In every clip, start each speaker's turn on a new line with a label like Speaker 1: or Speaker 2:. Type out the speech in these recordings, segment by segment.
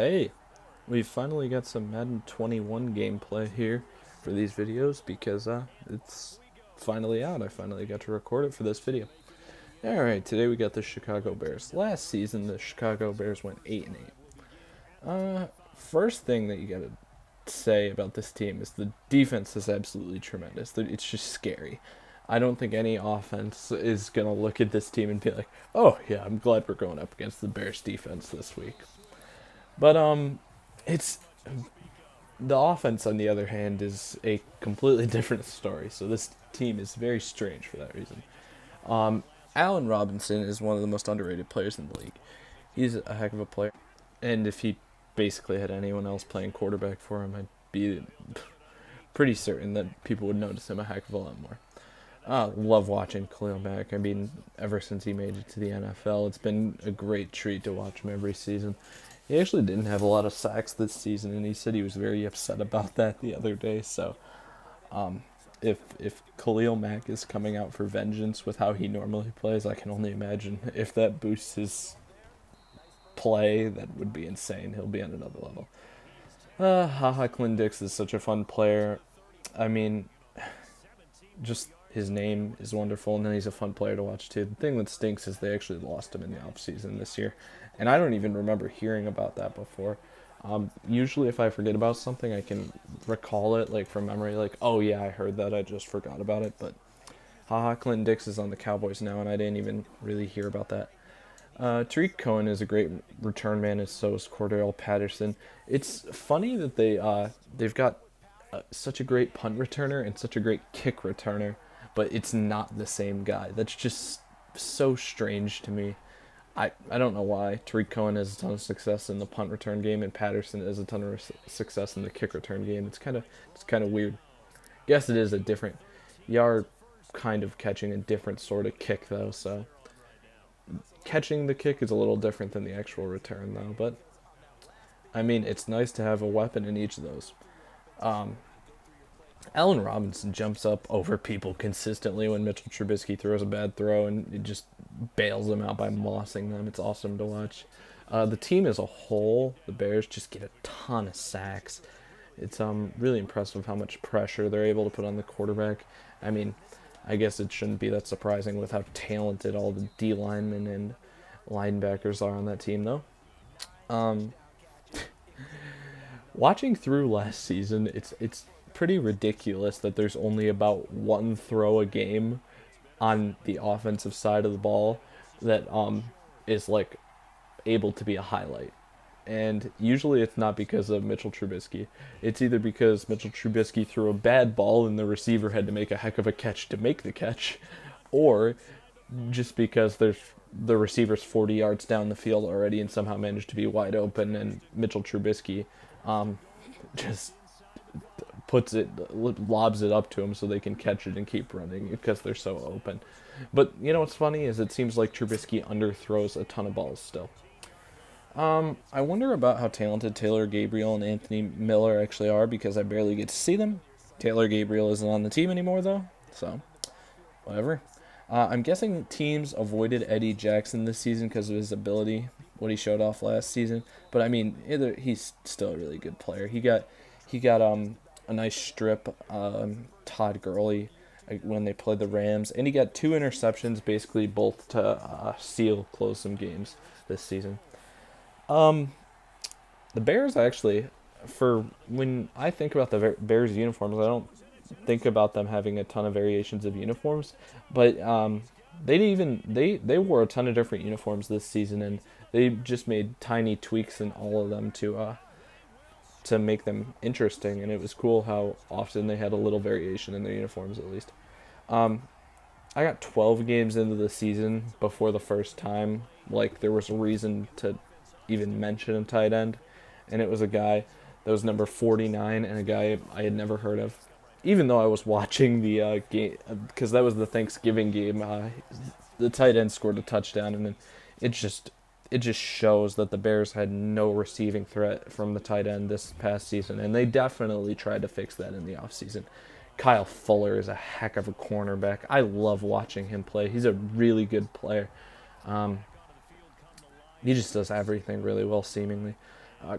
Speaker 1: Hey, we finally got some Madden 21 gameplay here for these videos because it's finally out. I finally got to record it for this video. Alright, today we got the Chicago Bears. Last season, the Chicago Bears went 8-8. First thing that you gotta say about this team is the defense is absolutely tremendous. It's just scary. I don't think any offense is gonna look at this team and be like, "Oh yeah, I'm glad we're going up against the Bears defense this week." But it's the offense, on the other hand, is a completely different story. So this team is very strange for that reason. Allen Robinson is one of the most underrated players in the league. He's a heck of a player, and if he basically had anyone else playing quarterback for him, I'd be pretty certain that people would notice him a heck of a lot more. Love watching Khalil Mack. I mean, ever since he made it to the NFL, it's been a great treat to watch him every season. He actually didn't have a lot of sacks this season, and he said he was very upset about that the other day. So, if Khalil Mack is coming out for vengeance with how he normally plays, I can only imagine if that boosts his play, that would be insane. He'll be on another level. Haha, Clint Dix is such a fun player. I mean, just his name is wonderful, and then he's a fun player to watch too. The thing that stinks is they actually lost him in the offseason this year, and I don't even remember hearing about that before. Usually, if I forget about something, I can recall it like from memory, like, oh yeah, I heard that, I just forgot about it. But haha, Clinton Dix is on the Cowboys now, and I didn't even really hear about that. Tariq Cohen is a great return man, and so is Cordell Patterson. It's funny that they've got such a great punt returner and such a great kick returner, but it's not the same guy. That's just so strange to me. I don't know why. Tariq Cohen has a ton of success in the punt return game, and Patterson has a ton of success in the kick return game. It's kind of weird. Guess it is a different. You are kind of catching a different sort of kick though, so catching the kick is a little different than the actual return though. But I mean, it's nice to have a weapon in each of those. Um, Allen Robinson jumps up over people consistently when Mitchell Trubisky throws a bad throw, and it just bails them out by mossing them. It's awesome to watch. The team as a whole, the Bears just get a ton of sacks. It's really impressive how much pressure they're able to put on the quarterback. I mean, I guess it shouldn't be that surprising with how talented all the D linemen and linebackers are on that team, though. Um, Watching through last season, it's pretty ridiculous that there's only about one throw a game on the offensive side of the ball that is like able to be a highlight. And usually it's not because of Mitchell Trubisky. It's either because Mitchell Trubisky threw a bad ball and the receiver had to make a heck of a catch to make the catch, or just because there's the receiver's 40 yards down the field already and somehow managed to be wide open, and Mitchell Trubisky um, just lobs it up to him so they can catch it and keep running because they're so open. But you know what's funny is it seems like Trubisky underthrows a ton of balls still. I wonder about how talented Taylor Gabriel and Anthony Miller actually are because I barely get to see them. Taylor Gabriel isn't on the team anymore though, so whatever. I'm guessing teams avoided Eddie Jackson this season because of his ability, what he showed off last season. But I mean, he's still a really good player. He got a nice strip, Todd Gurley, when they played the Rams, and he got two interceptions, basically both to close some games this season. Um, the Bears actually, for when I think about the Bears uniforms, I don't think about them having a ton of variations of uniforms, but they didn't even they wore a ton of different uniforms this season, and they just made tiny tweaks in all of them to make them interesting, and it was cool how often they had a little variation in their uniforms at least. Um, I got 12 games into the season before the first time like there was a reason to even mention a tight end, and it was a guy that was number 49 and a guy I had never heard of. Even though I was watching the game, because that was the Thanksgiving game, the tight end scored a touchdown, and then it just it just shows that the Bears had no receiving threat from the tight end this past season, and they definitely tried to fix that in the offseason. Kyle Fuller is a heck of a cornerback. I love watching him play. He's a really good player. Um, he just does everything really well, seemingly.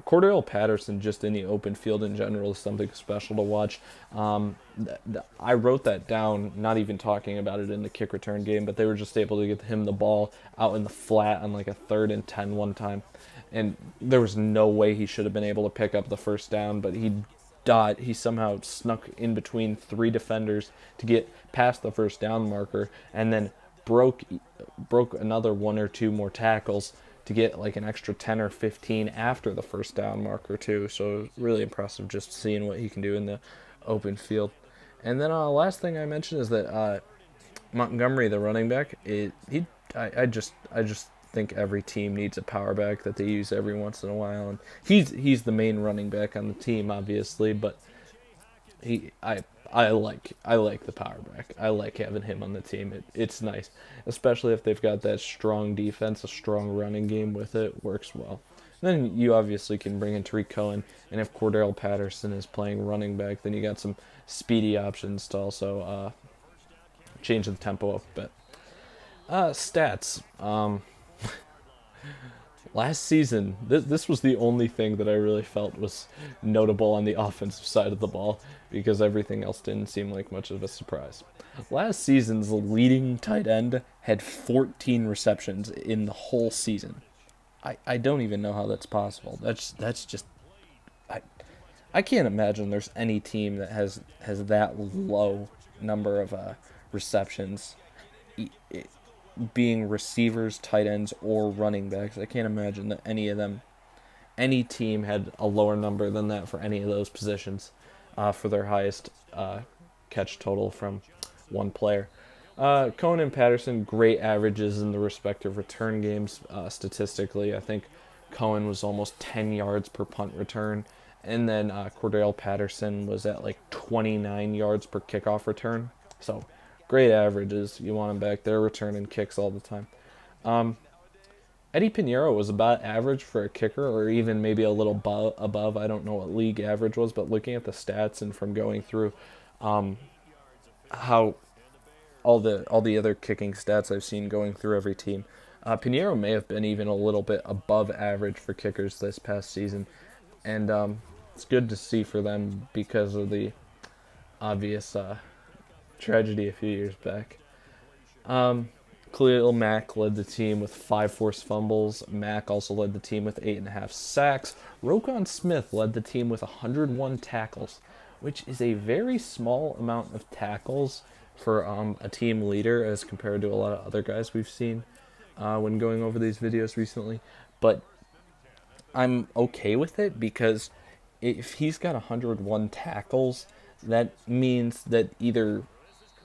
Speaker 1: Cordell Patterson, just in the open field in general, is something special to watch. I wrote that down, not even talking about it in the kick return game, but they were just able to get him the ball out in the flat on like a 3rd and 10 one time. And there was no way he should have been able to pick up the first down, but he somehow snuck in between 3 defenders to get past the first down marker, and then broke another 1 or 2 more tackles to get like an extra 10 or 15 after the first down marker too. So really impressive just seeing what he can do in the open field. And then last thing I mentioned is that Montgomery, the running back, I just think every team needs a power back that they use every once in a while, and he's the main running back on the team, obviously, but he I like the power back. I like having him on the team. It's nice, especially if they've got that strong defense, a strong running game with it. Works well. Then you obviously can bring in Tariq Cohen, and if Cordell Patterson is playing running back, then you got some speedy options to also change the tempo up a bit. Stats. Last season, this was the only thing that I really felt was notable on the offensive side of the ball, because everything else didn't seem like much of a surprise. Last season's leading tight end had 14 receptions in the whole season. I don't even know how that's possible. That's just I I can't imagine there's any team that has that low number of receptions, being receivers, tight ends, or running backs. I can't imagine that any team had a lower number than that for any of those positions, for their highest catch total from one player. Cohen and Patterson, great averages in the respective return games. Statistically, I think Cohen was almost 10 yards per punt return, and then Cordell Patterson was at like 29 yards per kickoff return. So great averages. You want him back there returning kicks all the time. Eddie Pinheiro was about average for a kicker, or even maybe a little above. I don't know what league average was, but looking at the stats and from going through how all the other kicking stats I've seen going through every team, Pinheiro may have been even a little bit above average for kickers this past season, and it's good to see for them because of the obvious tragedy a few years back. Khalil Mack led the team with 5 forced fumbles. Mack also led the team with 8.5 sacks. Roquan Smith led the team with 101 tackles, which is a very small amount of tackles for a team leader as compared to a lot of other guys we've seen when going over these videos recently. But I'm okay with it, because if he's got 101 tackles, that means that either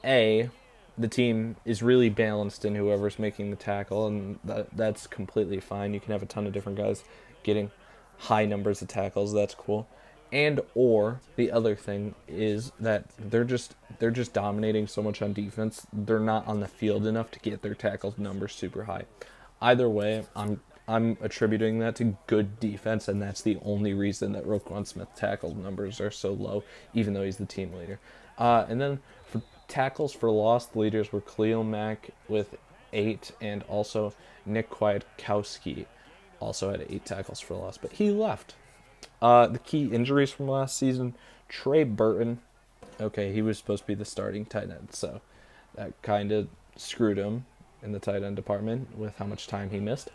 Speaker 1: A, the team is really balanced in whoever's making the tackle, and that's completely fine. You can have a ton of different guys getting high numbers of tackles. That's cool. And or the other thing is that they're just dominating so much on defense. They're not on the field enough to get their tackles numbers super high. Either way, I'm attributing that to good defense, and that's the only reason that Roquan Smith tackle numbers are so low, even though he's the team leader. And then for tackles for loss, the leaders were Khalil Mack with 8, and also Nick Kwiatkowski also had 8 tackles for loss, but he left. The key injuries from last season: Trey Burton. Okay, he was supposed to be the starting tight end, so that kind of screwed him in the tight end department with how much time he missed.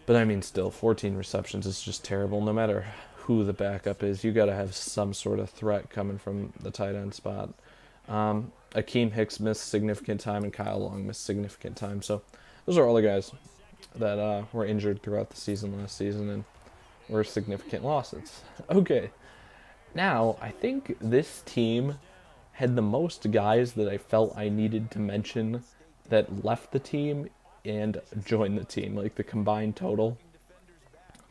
Speaker 1: But I mean, still, 14 receptions is just terrible. No matter who the backup is, you got to have some sort of threat coming from the tight end spot. Akeem Hicks missed significant time, and Kyle Long missed significant time. So those are all the guys that were injured throughout the season last season and were significant losses. Okay, now I think this team had the most guys that I felt I needed to mention that left the team and joined the team, like the combined total.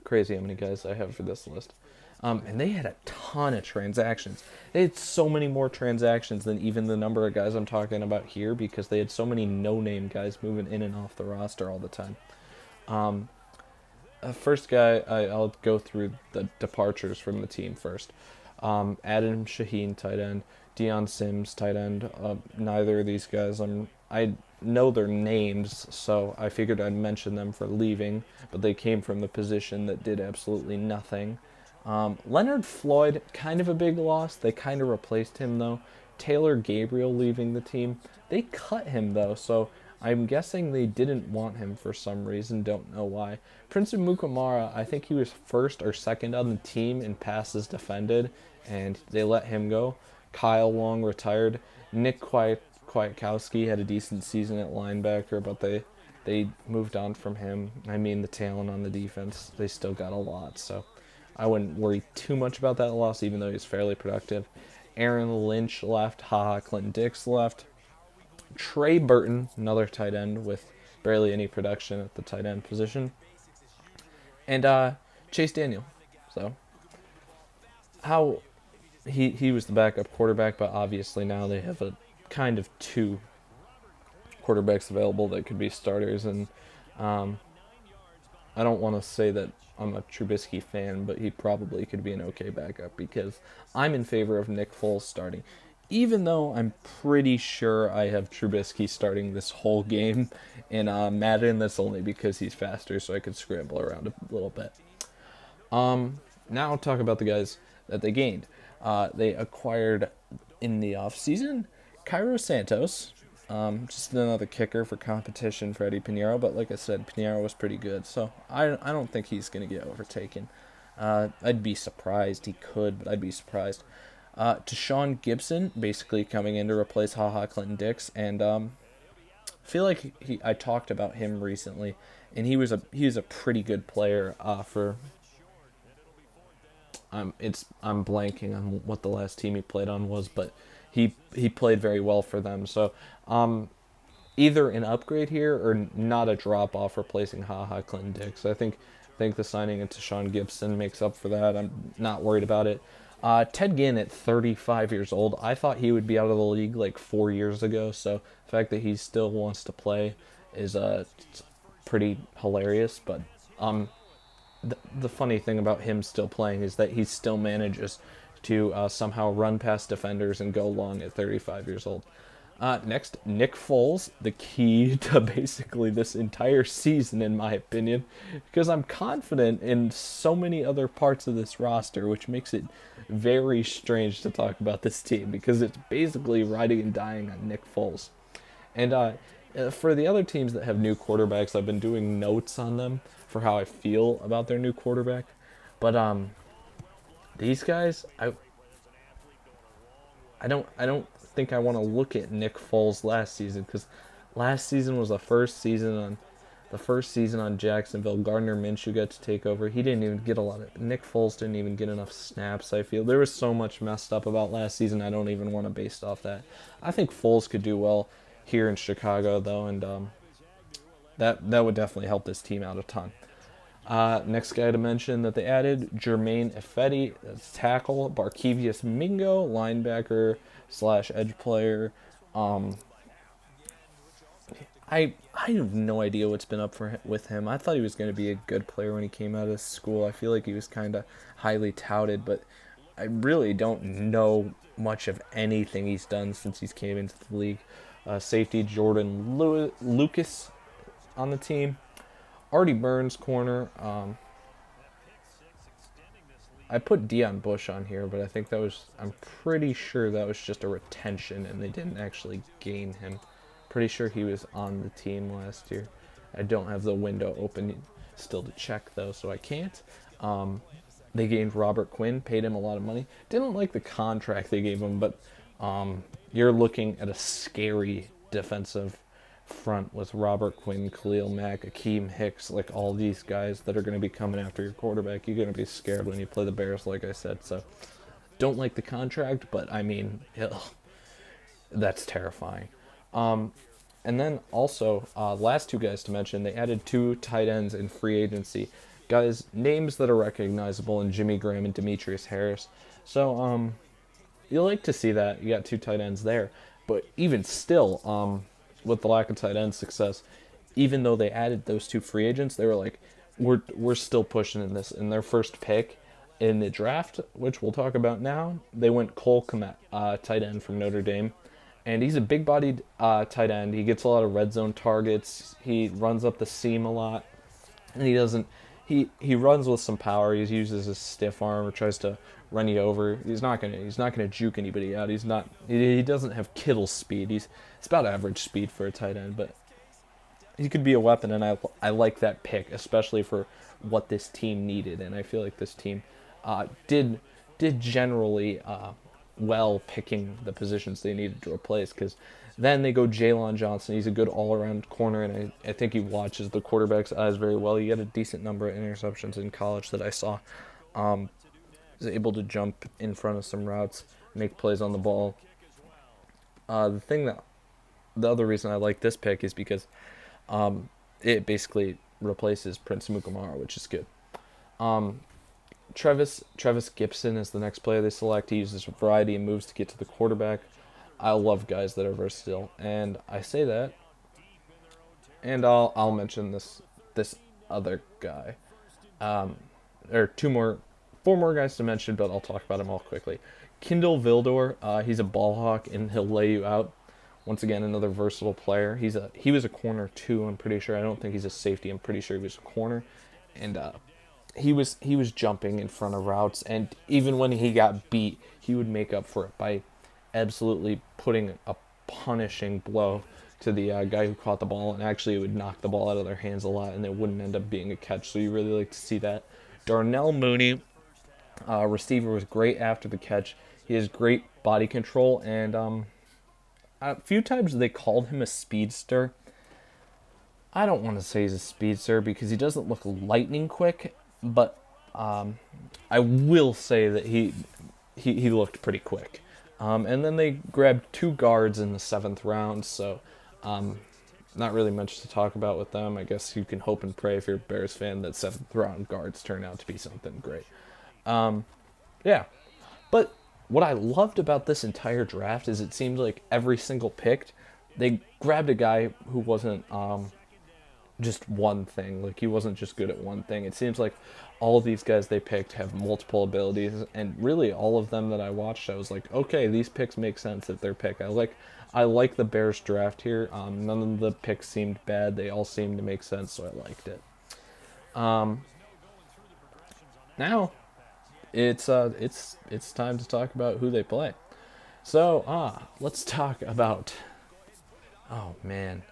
Speaker 1: Crazy how many guys I have for this list. And they had a ton of transactions. They had so many more transactions than even the number of guys I'm talking about here, because they had so many no-name guys moving in and off the roster all the time. First guy, I'll go through the departures from the team first. Adam Shaheen, tight end. Deion Sims, tight end. Neither of these guys, I know their names, so I figured I'd mention them for leaving, but they came from the position that did absolutely nothing. Leonard Floyd, kind of a big loss. They kind of replaced him, though. Taylor Gabriel leaving the team. They cut him, though, so I'm guessing they didn't want him for some reason. Don't know why. Prince Mukamara, I think he was first or second on the team in passes defended, and they let him go. Kyle Long retired. Nick Kwiatkowski had a decent season at linebacker, but they moved on from him. I mean, the talent on the defense, they still got a lot, so I wouldn't worry too much about that loss, even though he's fairly productive. Aaron Lynch left. Clinton Dix left. Trey Burton, another tight end with barely any production at the tight end position. And Chase Daniel. So, how he was the backup quarterback, but obviously now they have a kind of two quarterbacks available that could be starters. And I don't want to say that I'm a Trubisky fan, but he probably could be an okay backup because I'm in favor of Nick Foles starting. Even though I'm pretty sure I have Trubisky starting this whole game in Madden, that's only because he's faster, so I could scramble around a little bit. Now I'll talk about the guys that they gained. They acquired in the offseason Cairo Santos, just another kicker for competition for Eddie Pinheiro, but like I said, Pinheiro was pretty good, so I don't think he's going to get overtaken. I'd be surprised he could, but I'd be surprised. To Sean Gibson, basically coming in to replace Clinton Dix, and I feel like I talked about him recently, and he was a pretty good player for. I'm blanking on what the last team he played on was, but he played very well for them. So either an upgrade here or not a drop off replacing Clinton Dix. I think the signing into Sean Gibson makes up for that. I'm not worried about it. Ted Ginn at 35 years old, I thought he would be out of the league like 4 years ago, so the fact that he still wants to play is pretty hilarious, but the funny thing about him still playing is that he still manages to somehow run past defenders and go long at 35 years old. Next, Nick Foles, the key to basically this entire season, in my opinion, because I'm confident in so many other parts of this roster, which makes it very strange to talk about this team, because it's basically riding and dying on Nick Foles. And for the other teams that have new quarterbacks, I've been doing notes on them for how I feel about their new quarterback. But these guys, I don't think I want to look at Nick Foles last season, because last season was the first season on Jacksonville. Gardner Minshew got to take over. He didn't even get a lot of. Nick Foles didn't even get enough snaps. I feel there was so much messed up about last season. I don't even want to base off that. I think Foles could do well here in Chicago though, and that would definitely help this team out a ton. Next guy to mention that they added, Jermaine Ifedi, that's tackle. Barkevius Mingo, linebacker / edge player. I have no idea what's been up with him. I thought he was going to be a good player when he came out of school. I feel like he was kind of highly touted, but I really don't know much of anything he's done since he's came into the league. Safety Jordan Lucas on the team. Artie Burns, corner. I put Deion Bush on here, but I'm pretty sure that was just a retention and they didn't actually gain him. Pretty sure he was on the team last year. I don't have the window open still to check though, so I can't. They gained Robert Quinn, paid him a lot of money. Didn't like the contract they gave him, but you're looking at a scary defensive front with Robert Quinn, Khalil Mack, Akeem Hicks, like all these guys that are going to be coming after your quarterback. You're going to be scared when you play the Bears, like I said. So don't like the contract, but I mean, that's terrifying. And then also, last two guys to mention, they added 2 tight ends in free agency. Guys, names that are recognizable in Jimmy Graham and Demetrius Harris. So, you like to see that. You got 2 tight ends there. But even still, with the lack of tight end success, even though they added those 2 free agents, they were like, we're still pushing in this. In their first pick, In the draft, which we'll talk about now, they went Cole Kmet, tight end from Notre Dame. And he's a big-bodied tight end. He gets a lot of red zone targets. He runs up the seam a lot, and he doesn't. He runs with some power. He uses his stiff arm or tries to run you over. He's not gonna juke anybody out. He doesn't have Kittle speed. It's about average speed for a tight end, but he could be a weapon, and I like that pick, especially for what this team needed. And I feel like this team did generally well picking the positions they needed to replace. Because then they go Jalen Johnson. He's a good all-around corner, and I think he watches the quarterback's eyes very well. He had a decent number of interceptions in college that I saw. He's able to jump in front of some routes, make plays on the ball. The other reason I like this pick is because it basically replaces Prince Mukamara, which is good. Travis Gibson is the next player they select. He uses a variety of moves to get to the quarterback. I love guys that are versatile, and I say that, and I'll mention this other guy, or four more guys to mention, but I'll talk about them all quickly. Kindle Vildor, he's a ball hawk and he'll lay you out. Once again, another versatile player. He was a corner too. I'm pretty sure. I don't think he's a safety. I'm pretty sure he was a corner, and he was jumping in front of routes. And even when he got beat, he would make up for it by absolutely putting a punishing blow to the guy who caught the ball. And actually, it would knock the ball out of their hands a lot, and it wouldn't end up being a catch. So you really like to see that. Darnell Mooney, receiver, was great after the catch. He has great body control, and a few times they called him a speedster. I don't want to say he's a speedster because he doesn't look lightning quick, but I will say that he looked pretty quick. And then they grabbed 2 guards in the 7th round, so not really much to talk about with them. I guess you can hope and pray if you're a Bears fan that 7th round guards turn out to be something great. Yeah, but what I loved about this entire draft is it seemed like every single pick, they grabbed a guy who wasn't just one thing. Like, he wasn't just good at one thing. It seems like all of these guys they picked have multiple abilities, and really all of them that I watched, I was like, okay, these picks make sense at their pick. I like the Bears draft here. None of the picks seemed bad. They all seemed to make sense, so I liked it. Now it's time to talk about who they play. So let's talk about. Oh man,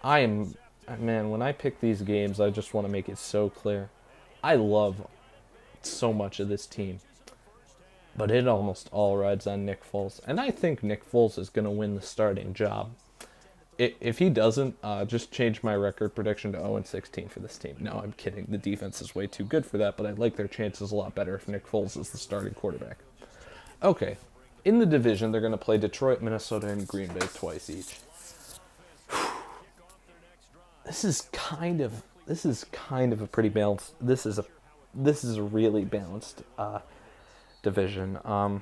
Speaker 1: when I pick these games, I just want to make it so clear. I love so much of this team, but it almost all rides on Nick Foles, and I think Nick Foles is going to win the starting job. If he doesn't, just change my record prediction to 0-16 for this team. No, I'm kidding. The defense is way too good for that, but I like their chances a lot better if Nick Foles is the starting quarterback. Okay, in the division, they're going to play Detroit, Minnesota, and Green Bay twice each. This is kind of a pretty balanced. This is a really balanced division.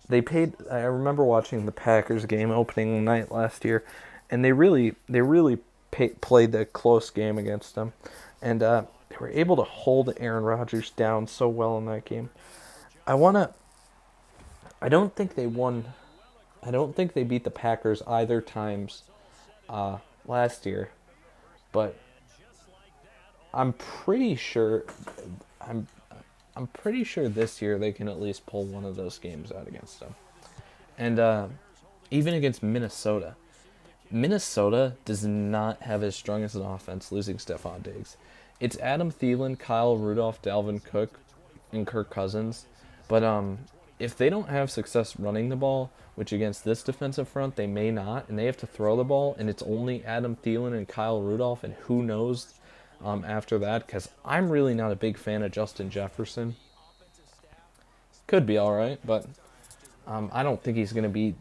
Speaker 1: They paid. I remember watching the Packers game opening night last year, and they really played the close game against them, and they were able to hold Aaron Rodgers down so well in that game. I don't think they won. I don't think they beat the Packers either times last year, but I'm pretty sure. I'm pretty sure this year they can at least pull one of those games out against them. And even against Minnesota. Minnesota does not have as strong as an offense, losing Stephon Diggs. It's Adam Thielen, Kyle Rudolph, Dalvin Cook, and Kirk Cousins. But if they don't have success running the ball, which against this defensive front they may not, and they have to throw the ball, and it's only Adam Thielen and Kyle Rudolph, and who knows after that, because I'm really not a big fan of Justin Jefferson. Could be alright, but I don't think he's going to be,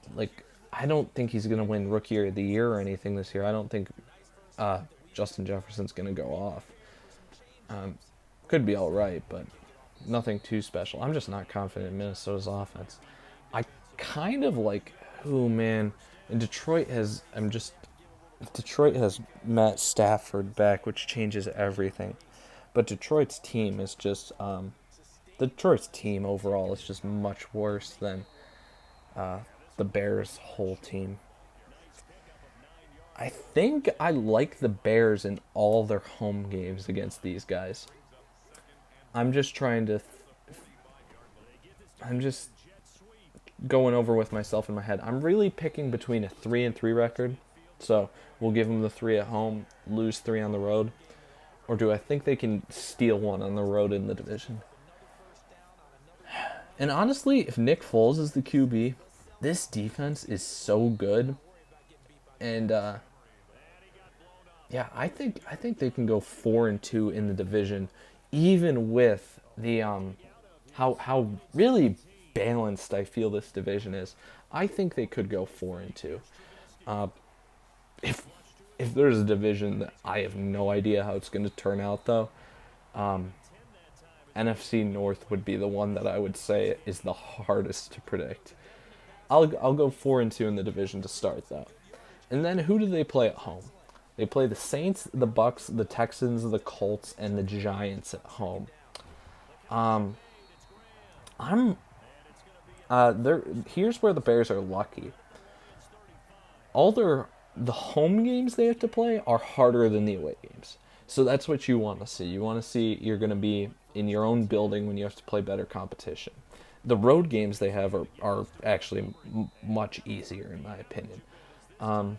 Speaker 1: I don't think he's going to win Rookie of the Year or anything this year. I don't think Justin Jefferson's going to go off. Could be alright, but nothing too special. I'm just not confident in Minnesota's offense. I kind of like, and Detroit has Matt Stafford back, which changes everything. But Detroit's team is just Detroit's team overall is just much worse than uh, the Bears' whole team. I think I like the Bears in all their home games against these guys. I'm just trying to. I'm just going over with myself in my head. I'm really picking between a 3-3 record. So we'll give them the 3 at home, lose 3 on the road. Or do I think they can steal 1 on the road in the division? And honestly, if Nick Foles is the QB, this defense is so good. And yeah, I think they can go 4-2 in the division, even with the how really balanced I feel this division is. I think they could go 4-2. Uh, if if there's a division that I have no idea how it's going to turn out though, um, NFC North would be the one that I would say is the hardest to predict. I'll go 4-2 in the division to start though. And then who do they play at home? They play the Saints, the Bucks, the Texans, the Colts, and the Giants at home. Um, I'm there. Here's where the Bears are lucky. All the home games they have to play are harder than the away games. So that's what you want to see. You want to see you're going to be in your own building when you have to play better competition. The road games they have are actually much easier, in my opinion. Um,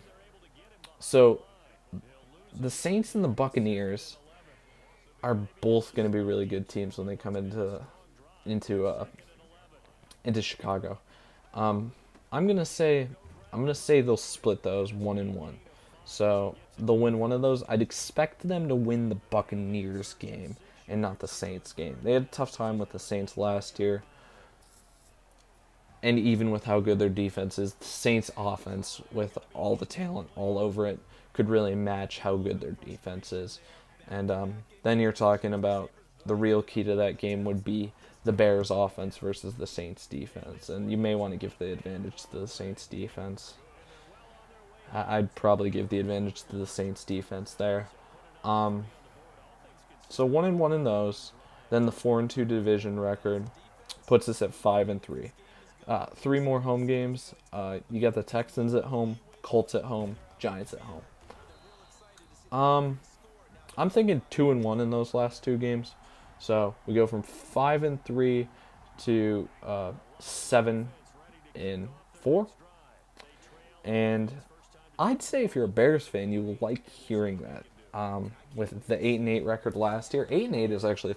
Speaker 1: so the Saints and the Buccaneers are both going to be really good teams when they come into into Chicago. Um, I'm gonna say they'll split those 1-1. So they'll win one of those. I'd expect them to win the Buccaneers game and not the Saints game. They had a tough time with the Saints last year. And even with how good their defense is, the Saints offense with all the talent all over it could really match how good their defense is. And then you're talking about the real key to that game would be the Bears offense versus the Saints defense. And you may want to give the advantage to the Saints defense. I'd probably give the advantage to the Saints defense there. Um, so 1-1 in those. Then the 4-2 division record puts us at 5-3. 3 more home games. You got the Texans at home, Colts at home, Giants at home. Um, I'm thinking 2-1 in those last 2 games. So we go from 5-3 to 7-4, and I'd say if you're a Bears fan, you like hearing that. With the 8-8 record last year, 8-8 is actually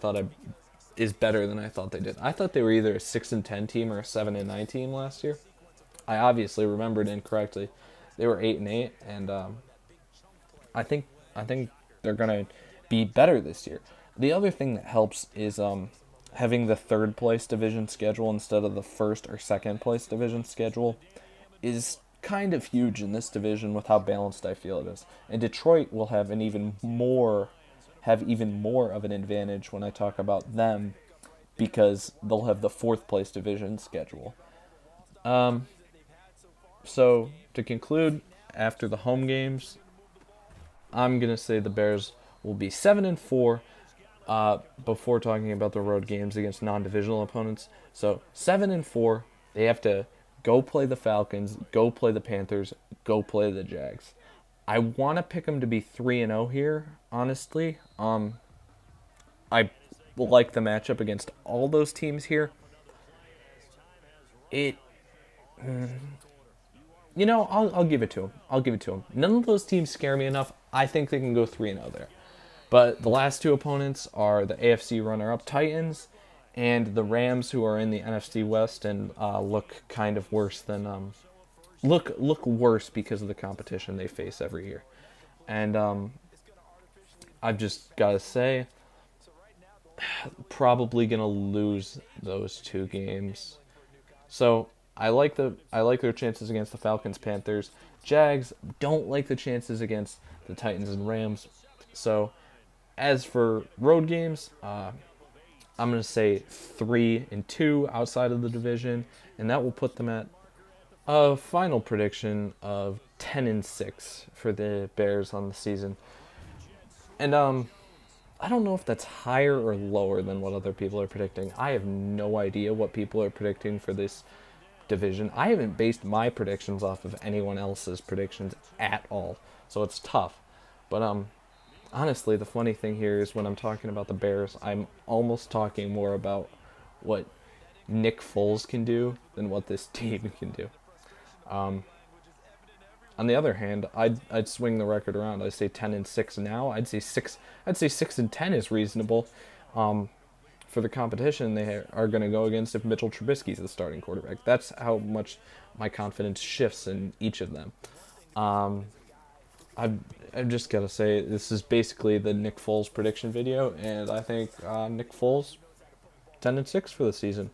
Speaker 1: is better than I thought they did. I thought they were either a 6-10 team or a 7-9 team last year. I obviously remembered incorrectly. They were 8-8, and I think they're gonna be better this year. The other thing that helps is having the third place division schedule instead of the first or second place division schedule is kind of huge in this division with how balanced I feel it is. And Detroit will have even more of an advantage when I talk about them because they'll have the fourth place division schedule. Um, so to conclude, after the home games, I'm gonna say the Bears will be 7-4. Before talking about the road games against non-divisional opponents, so 7-4, they have to go play the Falcons, go play the Panthers, go play the Jags. I want to pick them to be 3-0 here. Honestly, I like the matchup against all those teams here. It I'll give it to them. I'll give it to them. None of those teams scare me enough. I think they can go 3-0 there. But the last 2 opponents are the AFC runner-up Titans and the Rams, who are in the NFC West and look kind of worse than look worse because of the competition they face every year. And I've just got to say, probably gonna lose those 2 games. So I like their chances against the Falcons, Panthers, Jags. Don't like the chances against the Titans and Rams. So as for road games, I'm gonna say 3-2 outside of the division, and that will put them at a final prediction of 10-6 for the Bears on the season. And I don't know if that's higher or lower than what other people are predicting. I have no idea what people are predicting for this division. I haven't based my predictions off of anyone else's predictions at all, so it's tough. But honestly, the funny thing here is when I'm talking about the Bears, I'm almost talking more about what Nick Foles can do than what this team can do. On the other hand, I'd swing the record around. I say 10-6 now. I'd say 6-10 is reasonable. For the competition they are going to go against if Mitchell Trubisky's the starting quarterback. That's how much my confidence shifts in each of them. I've just got to say, this is basically the Nick Foles prediction video, and I think Nick Foles 10-6 for the season.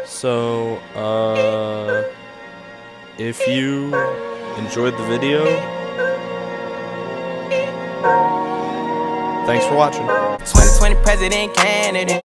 Speaker 1: So, if you enjoyed the video, thanks for watching. 2020 president candidate.